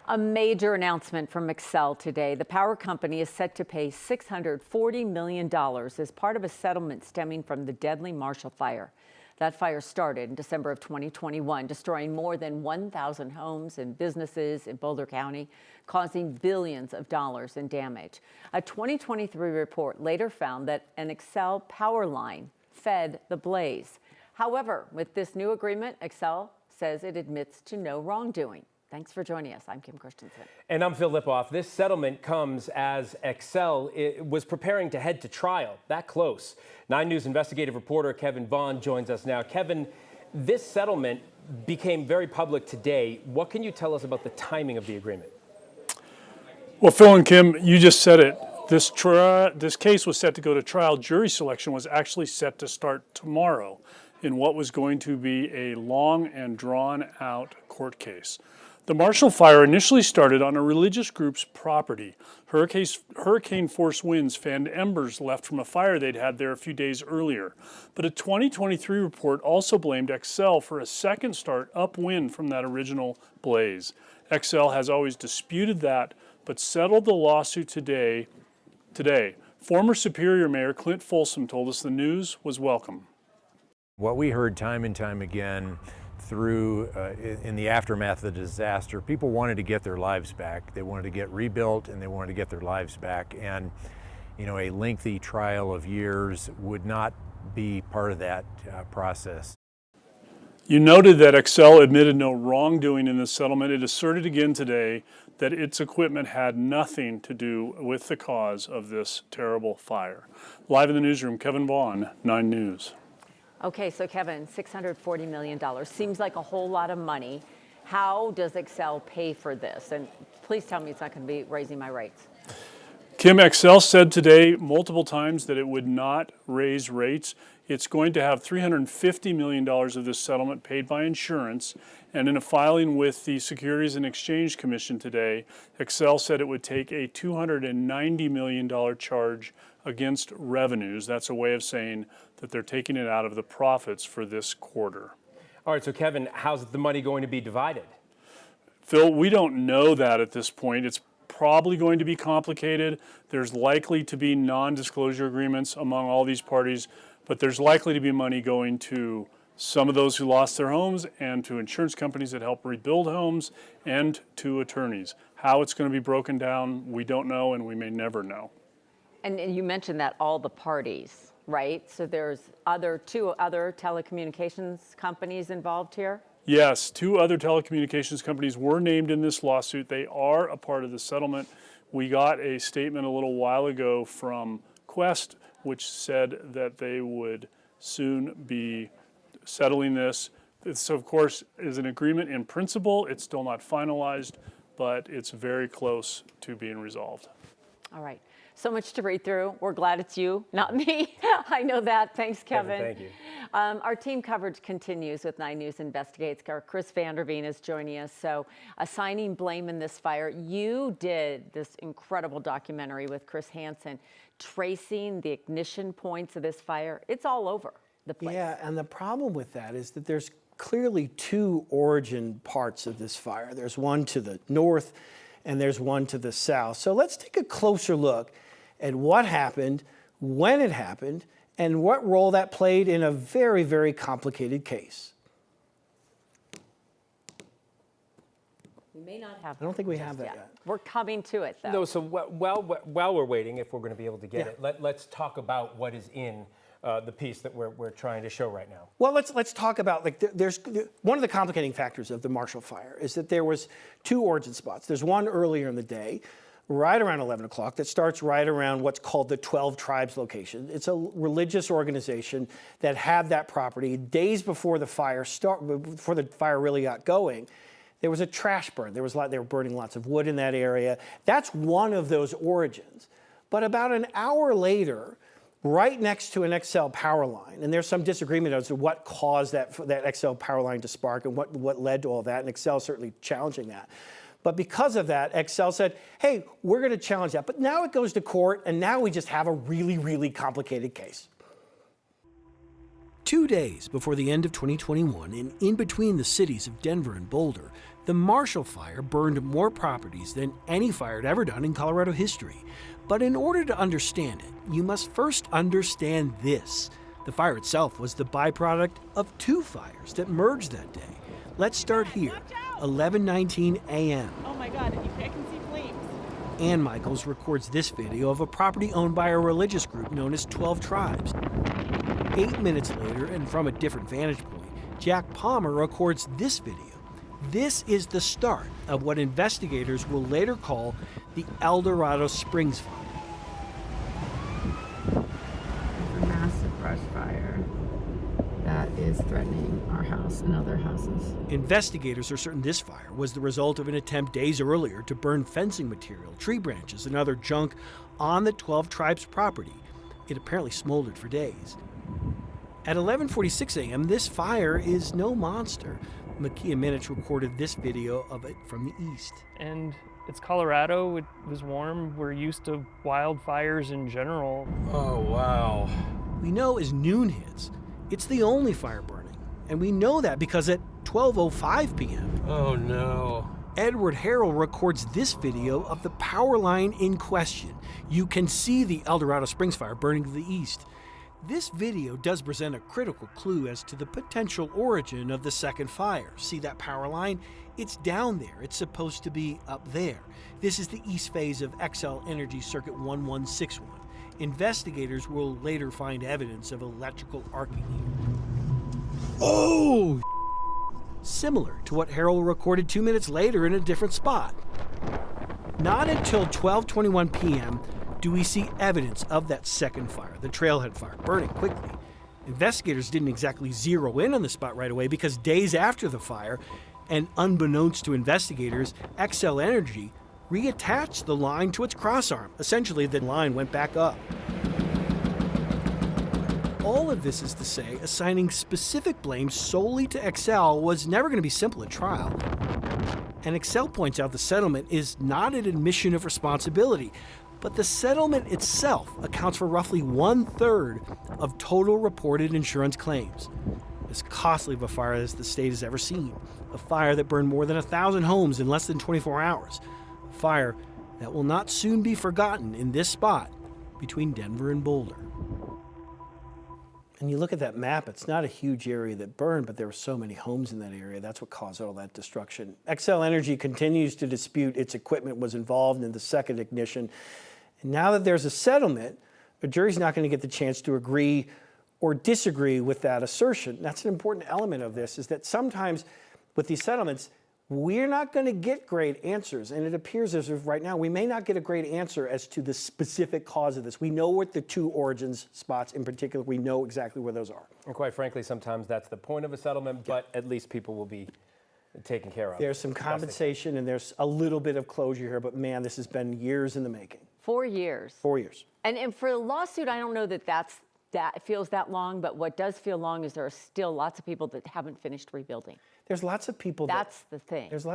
A major announcement from Xcel today. The power company is set to pay $640 million as part of a settlement stemming from the deadly Marshall Fire. That fire started in December of 2021, destroying more than 1,000 homes and businesses in Boulder County, causing billions of dollars in damage. A 2023 report later found that an Xcel power line fed the blaze. However, with this new agreement, Xcel says it admits to no wrongdoing. Thanks for joining us. I'm Kim Christensen. And I'm Phil Lipoff. This settlement comes as Xcel was preparing to head to trial, that close. 9 News investigative reporter Kevin Vaughn joins us now. Kevin, this settlement became very public today. What can you tell us about the timing of the agreement? Well, Phil and Kim, you just said it. This case was set to go to trial. Jury selection was actually set to start tomorrow in what was going to be a long and drawn-out court case. The Marshall Fire initially started on a religious group's property. Hurricane-force winds fanned embers left from a fire they'd had there a few days earlier. But a 2023 report also blamed Xcel for a second start upwind from that original blaze. Xcel has always disputed that, but settled the lawsuit today. Former Superior Mayor Clint Folsom told us the news was welcome. What we heard time and time again through in the aftermath of the disaster, people wanted to get their lives back. They wanted to get rebuilt and they wanted to get their lives back. And a lengthy trial of years would not be part of that process. You noted that Xcel admitted no wrongdoing in this settlement. It asserted again today that its equipment had nothing to do with the cause of this terrible fire. Live in the newsroom, Kevin Vaughn, 9 News. Okay, so Kevin, $640 million seems like a whole lot of money. How does Xcel pay for this? And please tell me it's not going to be raising my rates. Kim, Xcel said today multiple times that it would not raise rates. It's going to have $350 million of this settlement paid by insurance. And in a filing with the Securities and Exchange Commission today, Xcel said it would take a $290 million charge against revenues. That's a way of saying that they're taking it out of the profits for this quarter. All right, so Kevin, how's the money going to be divided? Phil, we don't know that at this point. It's probably going to be complicated. There's likely to be non-disclosure agreements among all these parties, but there's likely to be money going to some of those who lost their homes and to insurance companies that help rebuild homes and to attorneys. How it's going to be broken down, we don't know, and we may never know. And you mentioned that all the parties, right? So there's two other telecommunications companies involved here? Yes, 2 other telecommunications companies were named in this lawsuit. They are a part of the settlement. We got a statement a little while ago from Qwest, which said that they would soon be settling this. This, of course, is an agreement in principle. It's still not finalized, but it's very close to being resolved. All right. So much to read through. We're glad it's you, not me. I know that. Thanks, Kevin. Thank you. Our team coverage continues with 9 News Investigates. Our Chris Vanderveen is joining us. So assigning blame in this fire. You did this incredible documentary with Chris Hansen, tracing the ignition points of this fire. It's all over the place. Yeah, and the problem with that is that there's clearly 2 origin parts of this fire. There's one to the north and there's one to the south. So let's take a closer look at what happened, when it happened, and what role that played in a very, very complicated case. We may not have. I don't think we have that yet. We're coming to it, though. No, so while we're waiting, if we're going to be able to get it, let's talk about what is in the piece that we're trying to show right now. Well, let's talk about, there's one of the complicating factors of the Marshall Fire is that there was 2 origin spots. There's one earlier in the day, right around 11 o'clock, that starts right around what's called the 12 Tribes location. It's a religious organization that had that property days before the fire before the fire really got going. There was a trash burn. They were burning lots of wood in that area. That's one of those origins. But about an hour later, right next to an Xcel power line, and there's some disagreement as to what caused that Xcel power line to spark and what led to all that, and Xcel is certainly challenging that. But because of that, Xcel said, hey, we're going to challenge that. But now it goes to court, and now we just have a really, really complicated case. 2 days before the end of 2021, and in between the cities of Denver and Boulder, The Marshall Fire burned more properties than any fire had ever done in Colorado history. But in order to understand it, you must first understand this. The fire itself was the byproduct of two fires that merged that day. Let's start here, 11:19 a.m. Oh my God, I can see flames. Ann Michaels records this video of a property owned by a religious group known as 12 Tribes. 8 minutes later, and from a different vantage point, Jack Palmer records this video. This is the start of what investigators will later call the El Dorado Springs Fire. A massive brush fire that is threatening our house and other houses. Investigators are certain this fire was the result of an attempt days earlier to burn fencing material, tree branches, and other junk on the 12 Tribes property. It apparently smoldered for days. At 11:46 a.m., this fire is no monster. Makia Minich recorded this video of it from the east. And it's Colorado, it was warm, we're used to wildfires in general. Oh, wow. We know as noon hits, it's the only fire burning. And we know that because at 12:05 p.m., Oh, no. Edward Harrell records this video of the power line in question. You can see the El Dorado Springs fire burning to the east. This video does present a critical clue as to the potential origin of the second fire. See that power line? It's down there. It's supposed to be up there. This is the east phase of Xcel Energy Circuit 1161. Investigators will later find evidence of electrical arcing here. Oh! Similar to what Harrell recorded 2 minutes later in a different spot. Not until 12:21 p.m. do we see evidence of that second fire, the trailhead fire, burning quickly. Investigators didn't exactly zero in on the spot right away because days after the fire, and unbeknownst to investigators, Xcel Energy reattached the line to its crossarm. Essentially, the line went back up. All of this is to say, assigning specific blame solely to Xcel was never going to be simple at trial. And Xcel points out the settlement is not an admission of responsibility, but the settlement itself accounts for roughly 1/3 of total reported insurance claims. As costly of a fire as the state has ever seen, a fire that burned more than 1,000 homes in less than 24 hours, a fire that will not soon be forgotten in this spot between Denver and Boulder. And you look at that map, it's not a huge area that burned, but there were so many homes in that area. That's what caused all that destruction. Xcel Energy continues to dispute its equipment was involved in the second ignition. And now that there's a settlement, a jury's not going to get the chance to agree or disagree with that assertion. That's an important element of this, is that sometimes with these settlements, we're not going to get great answers. And it appears as of right now, we may not get a great answer as to the specific cause of this. We know what the two origins spots in particular, we know exactly where those are. And quite frankly, sometimes that's the point of a settlement, but at least people will be taken care of. There's some compensation and there's a little bit of closure here, but man, this has been years in the making. 4 years. 4 years. And for a lawsuit, I don't know that that feels that long, but what does feel long is there are still lots of people that haven't finished rebuilding. There's lots of people That's the thing. There's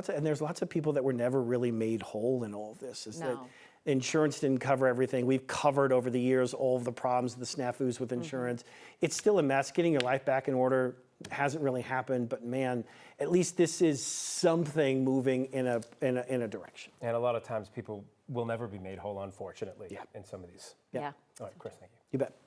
lots of people that were never really made whole in all of this. Is that No. insurance didn't cover everything. We've covered over the years all of the problems, the snafus with insurance. It's still a mess. Getting your life back in order hasn't really happened, but man, at least this is something moving in a direction. And a lot of times people will never be made whole, unfortunately, in some of these. Yeah. All right, Chris, thank you. You bet.